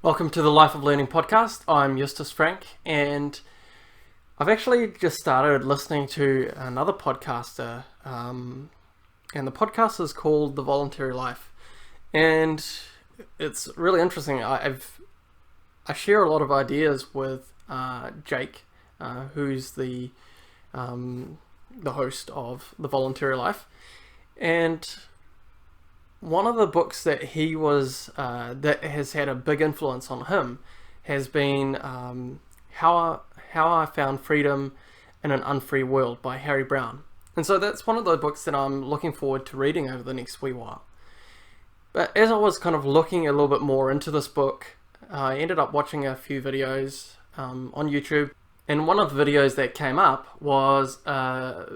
Welcome to the Life of Learning podcast. I'm Eustace Frank, and I've actually just started listening to another podcaster, and the podcast is called The Voluntary Life, and it's really interesting. I share a lot of ideas with Jake, who's the host of The Voluntary Life, and one of the books that he was that has had a big influence on him has been How I Found Freedom in an Unfree World by Harry Browne. And so that's one of the books that I'm looking forward to reading over the next wee while. But as I was kind of looking a little bit more into this book, I ended up watching a few videos on YouTube. And one of the videos that came up was a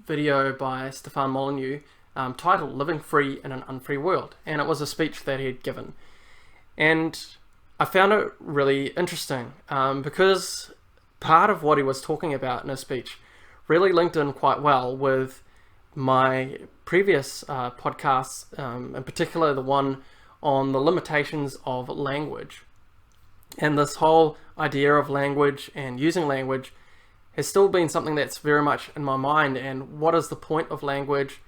video by Stefan Molyneux titled Living Free in an Unfree World, and it was a speech that he had given, and I found it really interesting because part of what he was talking about in his speech really linked in quite well with my previous podcasts, in particular the one on the limitations of language. And this whole idea of language and using language has still been something that's very much in my mind, and what is the point of language?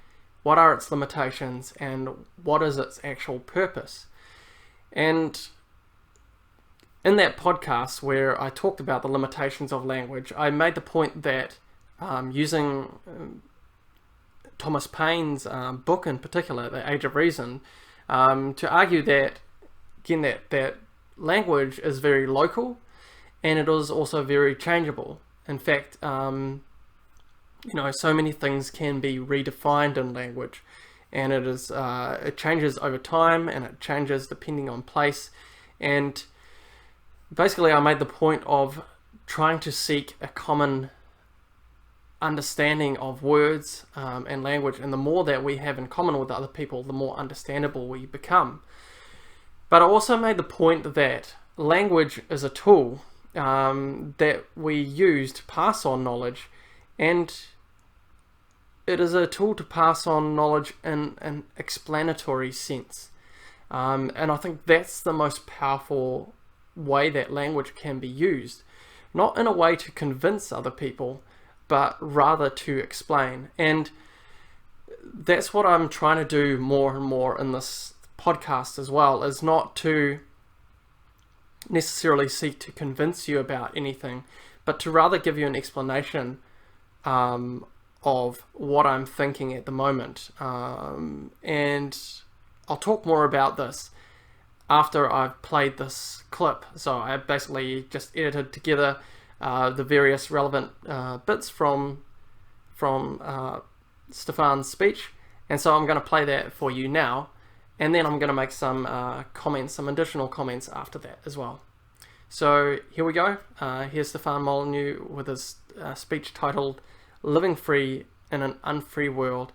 What are its limitations, and what is its actual purpose? And in that podcast where I talked about the limitations of language, I made the point that using Thomas Paine's book in particular, The Age of Reason, to argue that, again, that language is very local, and it is also very changeable. In fact, so many things can be redefined in language, and it changes over time, and it changes depending on place. And basically I made the point of trying to seek a common understanding of words and language, and the more that we have in common with other people, the more understandable we become. But I also made the point that language is a tool that we use to pass on knowledge, and it is a tool to pass on knowledge in an explanatory sense. And I think that's the most powerful way that language can be used. Not in a way to convince other people, but rather to explain. And that's what I'm trying to do more and more in this podcast as well, is not to necessarily seek to convince you about anything, but to rather give you an explanation of what I'm thinking at the moment, and I'll talk more about this after I've played this clip. So I basically just edited together the various relevant bits from Stefan's speech, and so I'm going to play that for you now, and then I'm going to make some additional comments after that as well. So here we go. Here's Stefan Molyneux with his speech titled Living Free in an Unfree World,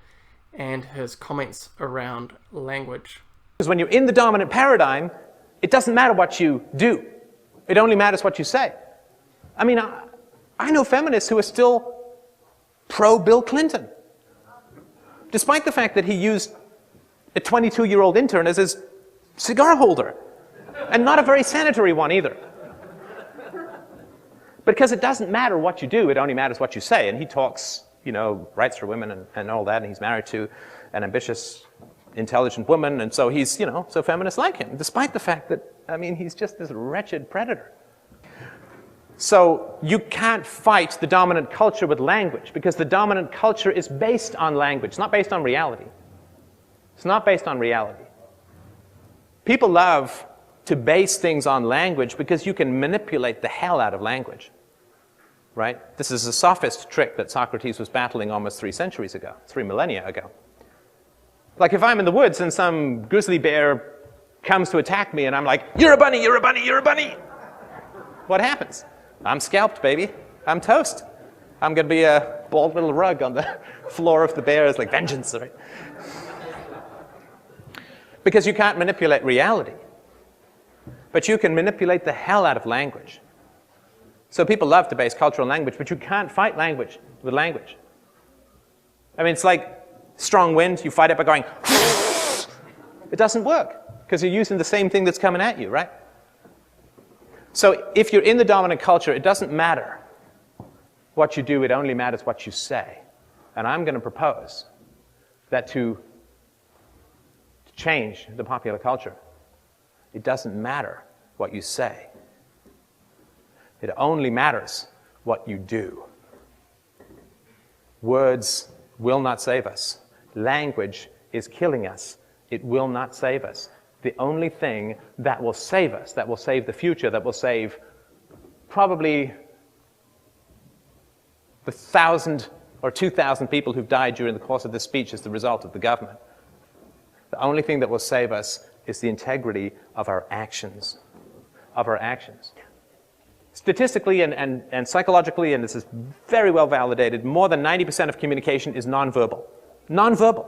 and his comments around language. Because when you're in the dominant paradigm, it doesn't matter what you do. It only matters what you say. I mean, I know feminists who are still pro-Bill Clinton, despite the fact that he used a 22-year-old intern as his cigar holder, and not a very sanitary one either. Because it doesn't matter what you do, it only matters what you say. And he talks, rights for women and all that, and he's married to an ambitious, intelligent woman, and so he's, so feminists like him, despite the fact that, he's just this wretched predator. So you can't fight the dominant culture with language, because the dominant culture is based on language. It's not based on reality. It's not based on reality. People love to base things on language because you can manipulate the hell out of language, right? This is a sophist trick that Socrates was battling almost 3 millennia ago. Like if I'm in the woods and some grizzly bear comes to attack me and I'm like, you're a bunny, you're a bunny, you're a bunny. What happens? I'm scalped, baby. I'm toast. I'm going to be a bald little rug on the floor of the bear. It's like vengeance, right? Because you can't manipulate reality. But you can manipulate the hell out of language. So people love to base culture on language, but you can't fight language with language. It's like strong wind, you fight it by going, it doesn't work, because you're using the same thing that's coming at you, right? So if you're in the dominant culture, it doesn't matter what you do, it only matters what you say. And I'm going to propose that to change the popular culture, it doesn't matter what you say. It only matters what you do. Words will not save us. Language is killing us. It will not save us. The only thing that will save us, that will save the future, that will save probably the 1,000 or 2,000 people who've died during the course of this speech as the result of the government. The only thing that will save us is the integrity of our actions. Of our actions. Statistically and psychologically, and this is very well validated, more than 90% of communication is nonverbal. Nonverbal.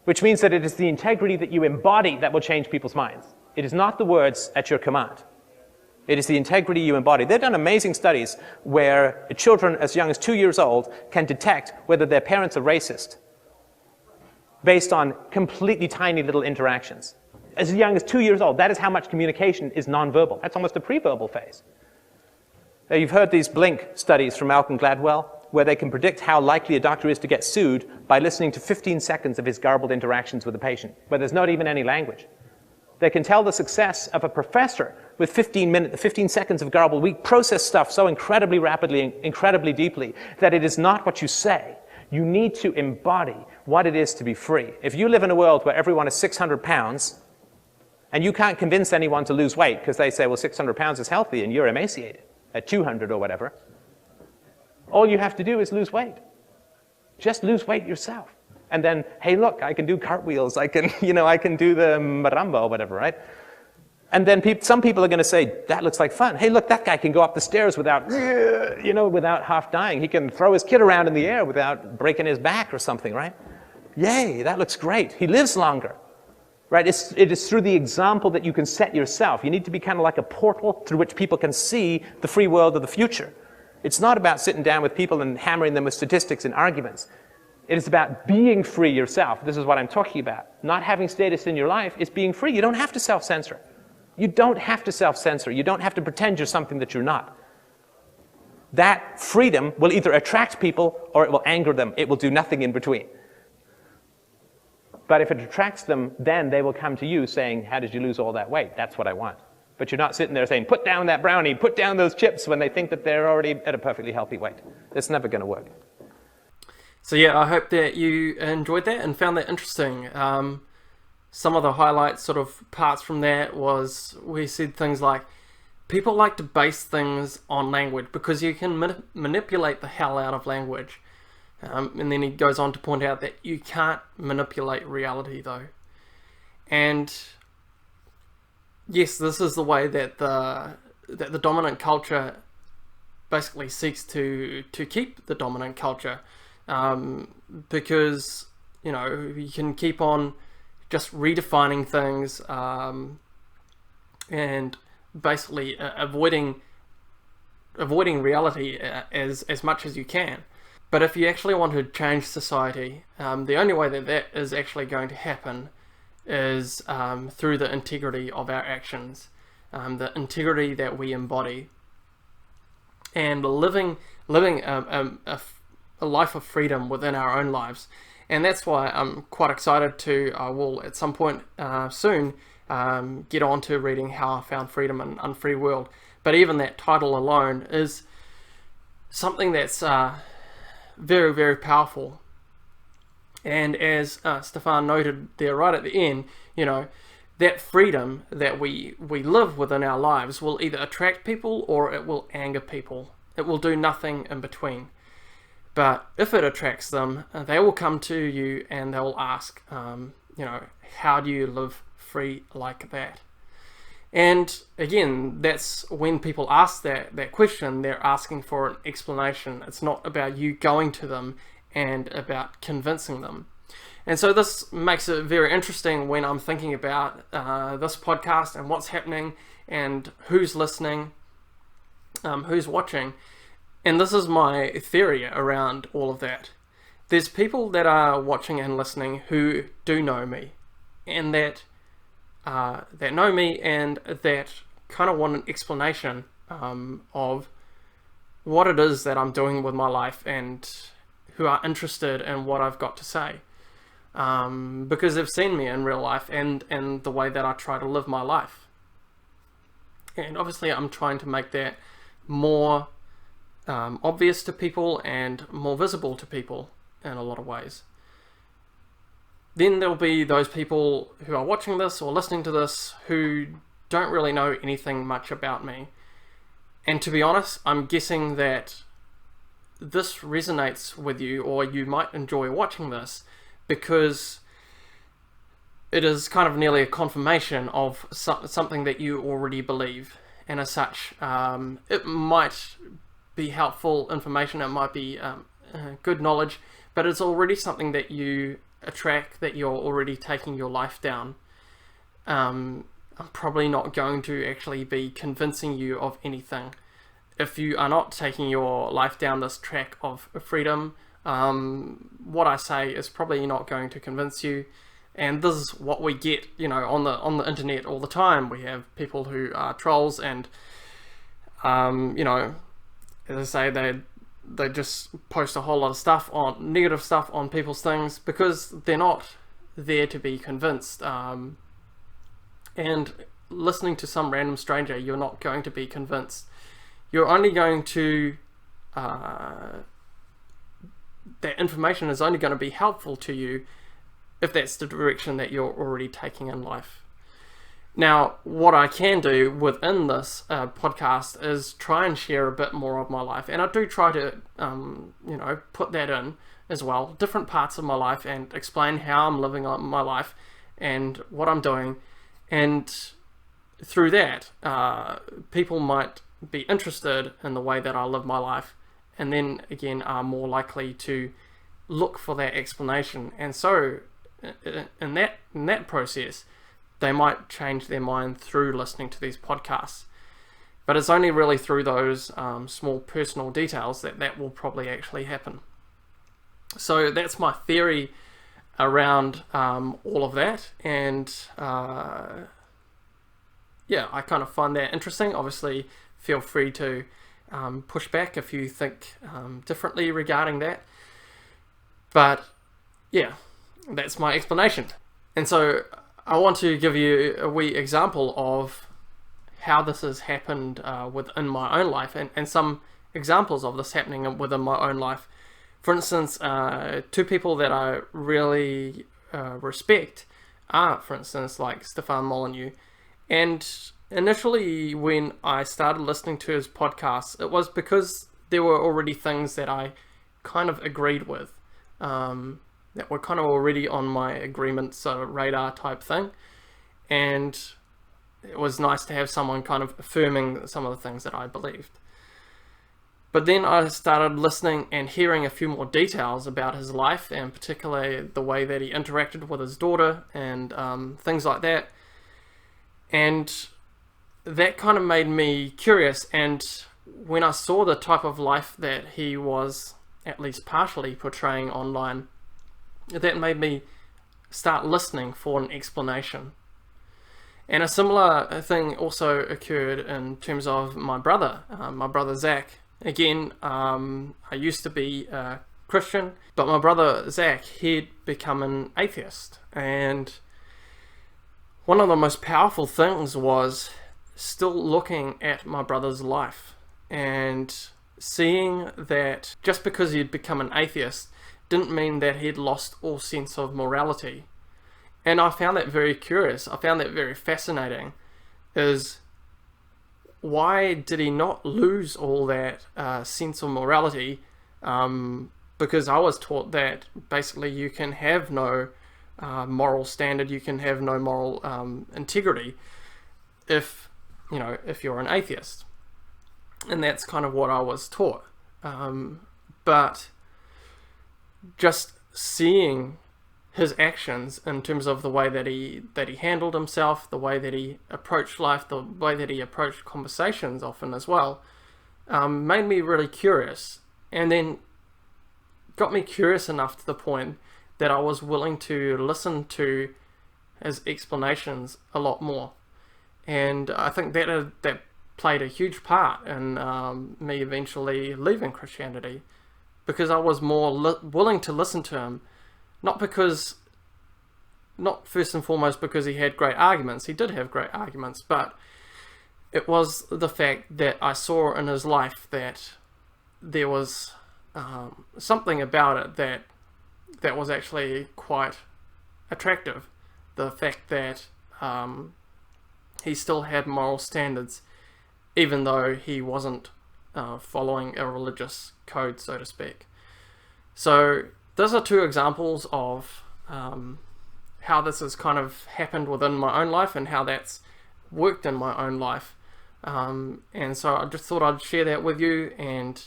Which means that it is the integrity that you embody that will change people's minds. It is not the words at your command. It is the integrity you embody. They've done amazing studies where children as young as 2 years old can detect whether their parents are racist based on completely tiny little interactions. As young as 2 years old, that is how much communication is nonverbal. That's almost a pre-verbal phase. Now, you've heard these Blink studies from Malcolm Gladwell, where they can predict how likely a doctor is to get sued by listening to 15 seconds of his garbled interactions with a patient, where there's not even any language. They can tell the success of a professor with 15 seconds of garbled. We process stuff so incredibly rapidly and incredibly deeply that it is not what you say. You need to embody what it is to be free. If you live in a world where everyone is 600 pounds, and you can't convince anyone to lose weight because they say, well, 600 pounds is healthy and you're emaciated at 200 or whatever, all you have to do is lose weight. Just lose weight yourself. And then, hey, look, I can do cartwheels. I can do the maramba or whatever, right? And then some people are going to say, that looks like fun. Hey, look, that guy can go up the stairs without half dying. He can throw his kid around in the air without breaking his back or something, right? Yay, that looks great. He lives longer. Right? It is through the example that you can set yourself. You need to be kind of like a portal through which people can see the free world of the future. It's not about sitting down with people and hammering them with statistics and arguments. It is about being free yourself. This is what I'm talking about. Not having status in your life is being free. You don't have to self-censor. You don't have to self-censor. You don't have to pretend you're something that you're not. That freedom will either attract people or it will anger them. It will do nothing in between. But if it attracts them, then they will come to you saying, how did you lose all that weight? That's what I want. But you're not sitting there saying, put down that brownie, put down those chips when they think that they're already at a perfectly healthy weight. It's never going to work. So yeah, I hope that you enjoyed that and found that interesting. Some of the highlights sort of parts from that was we said things like, people like to base things on language because you can manipulate the hell out of language. And then he goes on to point out that you can't manipulate reality though. And yes, this is the way that the dominant culture basically seeks to keep the dominant culture. Because, you can keep on just redefining things and basically avoiding reality as much as you can. But if you actually want to change society, the only way that is actually going to happen is through the integrity of our actions, the integrity that we embody, and living a life of freedom within our own lives. And that's why I'm quite excited to, I will at some point soon get on to reading How I Found Freedom in an Unfree World. But even that title alone is something that's very, very powerful. And as Stefan noted there right at the end, that freedom that we live within our lives will either attract people or it will anger people. It will do nothing in between. But if it attracts them, they will come to you and they'll ask, how do you live free like that? And again, that's when people ask that question, they're asking for an explanation. It's not about you going to them and about convincing them. And so this makes it very interesting when I'm thinking about this podcast and what's happening and who's listening, who's watching. And this is my theory around all of that. There's people that are watching and listening who do know me, and that know me and that kind of want an explanation of what it is that I'm doing with my life, and who are interested in what I've got to say. Because they've seen me in real life and the way that I try to live my life. And obviously I'm trying to make that more obvious to people and more visible to people in a lot of ways. Then there'll be those people who are watching this or listening to this who don't really know anything much about me. And to be honest, I'm guessing that this resonates with you, or you might enjoy watching this, because it is kind of nearly a confirmation of something that you already believe. And as such, it might be helpful information, it might be good knowledge, but it's already something that you attract, that you're already taking your life down. I'm probably not going to actually be convincing you of anything. If you are not taking your life down this track of freedom, what I say is probably not going to convince you. And this is what we get, on the internet all the time. We have people who are trolls, and as I say, they just post a whole lot of stuff, on negative stuff on people's things, because they're not there to be convinced. And listening to some random stranger, you're not going to be convinced. You're only going to that information is only going to be helpful to you if that's the direction that you're already taking in life. Now, what I can do within this podcast is try and share a bit more of my life, and I do try to put that in as well, different parts of my life, and explain how I'm living my life and what I'm doing. And through that, people might be interested in the way that I live my life, and then again are more likely to look for that explanation. And so in that process, they might change their mind through listening to these podcasts. But it's only really through those small personal details that will probably actually happen. So that's my theory around all of that, and I kind of find that interesting. Obviously, feel free to push back if you think differently regarding that. But yeah, that's my explanation. And so I want to give you a wee example of how this has happened within my own life, and some examples of this happening within my own life. For instance, two people that I really respect are, for instance, like Stefan Molyneux. And initially, when I started listening to his podcasts, it was because there were already things that I kind of agreed with, that were kind of already on my agreement sort of radar type thing. And it was nice to have someone kind of affirming some of the things that I believed. But then I started listening and hearing a few more details about his life, and particularly the way that he interacted with his daughter and things like that. And that kind of made me curious. And when I saw the type of life that he was at least partially portraying online, that made me start listening for an explanation. And a similar thing also occurred in terms of my brother Zach. Again, I used to be a Christian, but my brother Zach, he'd become an atheist. And one of the most powerful things was still looking at my brother's life and seeing that just because he'd become an atheist didn't mean that he'd lost all sense of morality. And I found that very curious. I found that very fascinating. Is why did he not lose all that sense of morality? Because I was taught that basically you can have no moral standard, you can have no moral integrity if you're an atheist. And that's kind of what I was taught. But just seeing his actions in terms of the way that he handled himself, the way that he approached life, the way that he approached conversations often as well, made me really curious, and then got me curious enough to the point that I was willing to listen to his explanations a lot more. And I think that played a huge part in me eventually leaving Christianity, because I was more willing to listen to him, not first and foremost because he had great arguments. He did have great arguments, but it was the fact that I saw in his life that there was something about it that was actually quite attractive. The fact that he still had moral standards, even though he wasn't following a religious code, so to speak. So those are two examples of how this has kind of happened within my own life and how that's worked in my own life. And so I just thought I'd share that with you, and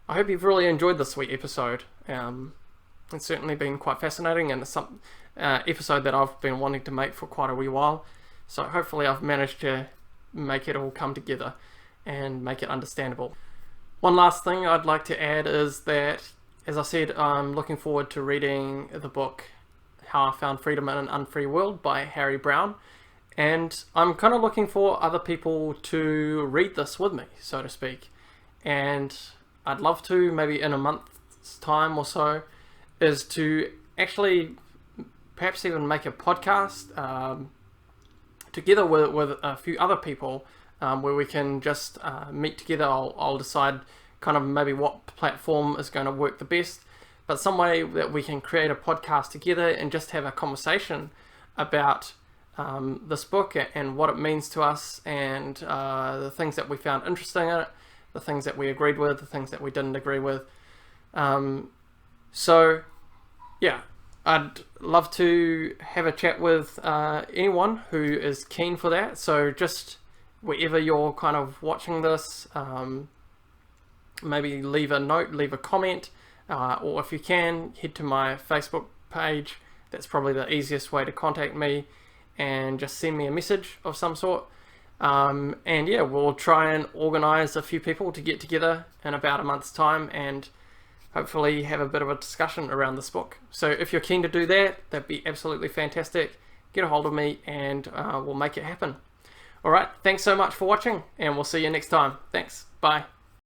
I hope you've really enjoyed this sweet episode. It's certainly been quite fascinating, and it's some episode that I've been wanting to make for quite a wee while. So hopefully I've managed to make it all come together and make it understandable. One last thing I'd like to add is that, as I said, I'm looking forward to reading the book How I Found Freedom in an Unfree World by Harry Browne. And I'm kind of looking for other people to read this with me, so to speak. And I'd love to, maybe in a month's time or so, is to actually perhaps even make a podcast together with a few other people, where we can just meet together. I'll decide kind of maybe what platform is going to work the best, but some way that we can create a podcast together and just have a conversation about this book and what it means to us, and the things that we found interesting in it, the things that we agreed with, the things that we didn't agree with. So yeah, I'd love to have a chat with anyone who is keen for that. So just wherever you're kind of watching this, maybe leave a note, leave a comment, or if you can, head to my Facebook page. That's probably the easiest way to contact me, and just send me a message of some sort. And yeah, we'll try and organize a few people to get together in about a month's time and hopefully have a bit of a discussion around this book. So if you're keen to do that, that'd be absolutely fantastic. Get a hold of me and we'll make it happen. Alright, thanks so much for watching, and we'll see you next time. Thanks, bye.